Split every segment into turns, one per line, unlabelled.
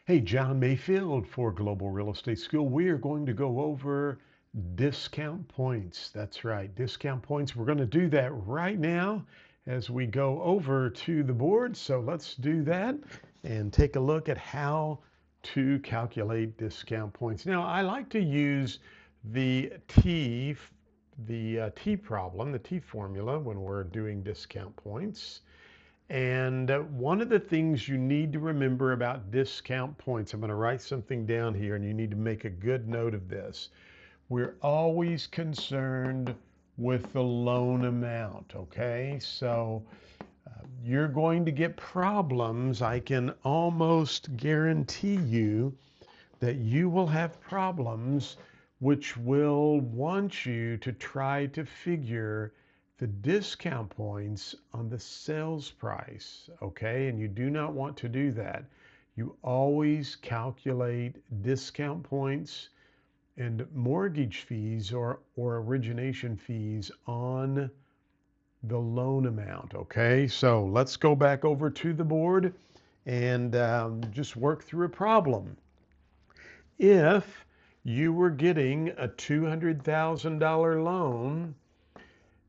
Hey, John Mayfield for Global Real Estate School. We are going to go over discount points. That's right, discount points. We're going to do that right now as we go over to the board. So let's do that and take a look at how to calculate discount points. Now, I like to use the T problem, the T formula when we're doing discount points. And one of the things you need to remember about discount points, I'm going to write something down here and you need to make a good note of this. We're always concerned with the loan amount, okay? So you're going to get problems. I can almost guarantee you that you will have problems which will want you to try to figure the discount points on the sales price, okay? And you do not want to do that. You always calculate discount points and mortgage fees or origination fees on the loan amount, okay? So let's go back over to the board and just work through a problem. If you were getting a $200,000 loan,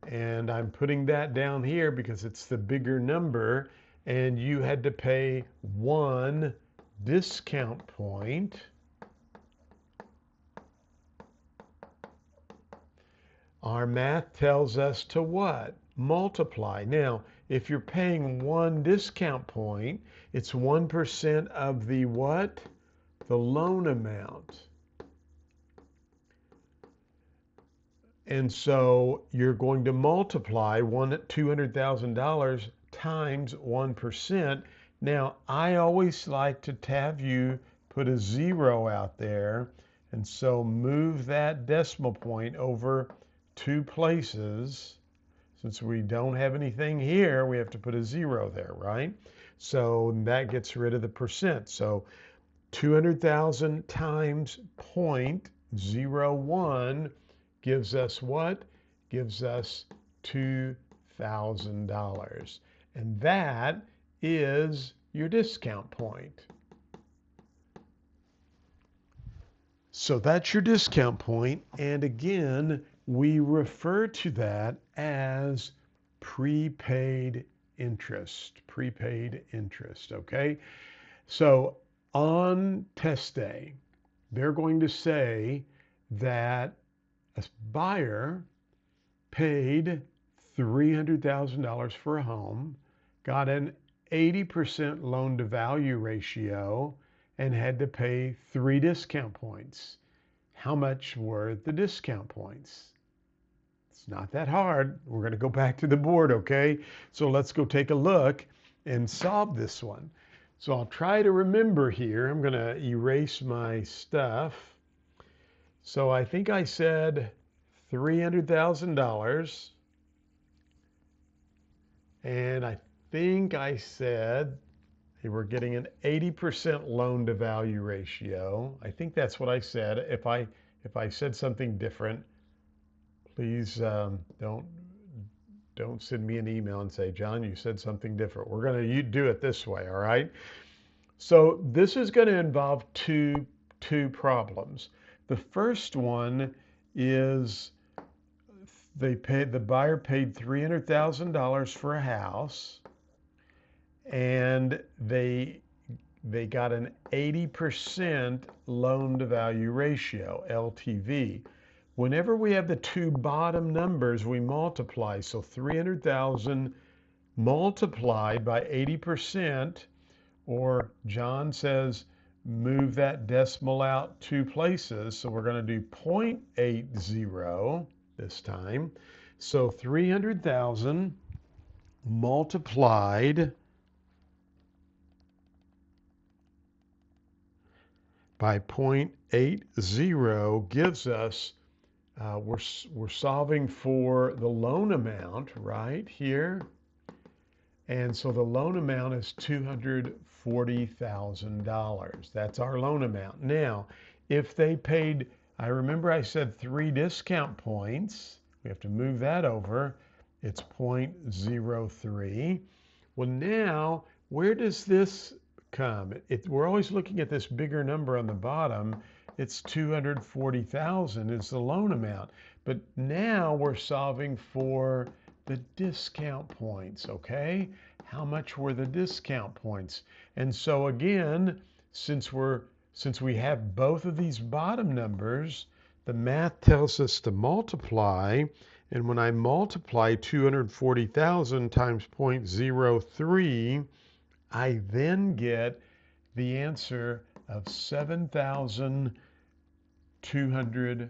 and I'm putting that down here because it's the bigger number, and you had to pay one discount point, our math tells us to what? Multiply. Now, if you're paying one discount point, it's 1% of the what? The loan amount. And so you're going to multiply $200,000 times 1%. Now, I always like to have you put a zero out there. And so move that decimal point over two places. Since we don't have anything here, we have to put a zero there, right? So that gets rid of the percent. So 200,000 times 0.01 gives us what? Gives us $2,000. And that is your discount point. So that's your discount point. And again, we refer to that as prepaid interest. Prepaid interest, okay? So on test day, they're going to say that a buyer paid $300,000 for a home, got an 80% loan to value ratio, and had to pay 3 discount points. How much were the discount points? It's not that hard. We're going to go back to the board, okay? So let's go take a look and solve this one. So I'll try to remember here. I'm going to erase my stuff. So I think I said $300,000. And I think I said they were getting an 80% loan to value ratio. I think that's what I said. If I said something different, please don't send me an email and say, John, you said something different. We're going to do it this way, all right? So this is going to involve two problems. The first one is the buyer paid $300,000 for a house, and they got an 80% loan to value ratio, LTV. Whenever we have the two bottom numbers, we multiply. So 300,000 multiplied by 80%, or John says move that decimal out two places. So we're going to do 0.80 this time. So 300,000 multiplied by 0.80 gives us, we're solving for the loan amount right here. And so the loan amount is $240,000. That's our loan amount. Now, if they paid, I remember I said 3 discount points. We have to move that over. It's 0.03. Well, now, where does this come. We're always looking at this bigger number on the bottom. It's 240,000 is the loan amount. But now we're solving for the discount points, okay? How much were the discount points? And so again, since we have both of these bottom numbers, the math tells us to multiply. And when I multiply 240,000 times 0.03, I then get the answer of $7,200.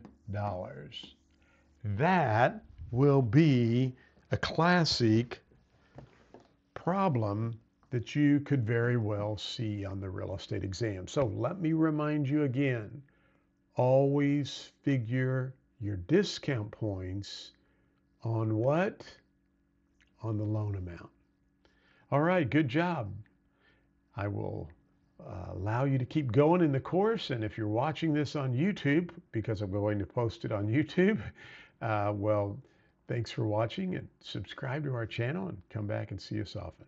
That will be a classic problem that you could very well see on the real estate exam. So let me remind you again, always figure your discount points on what? On the loan amount. All right, good job. I will allow you to keep going in the course. And if you're watching this on YouTube, because I'm going to post it on YouTube, well, thanks for watching, and subscribe to our channel and come back and see us often.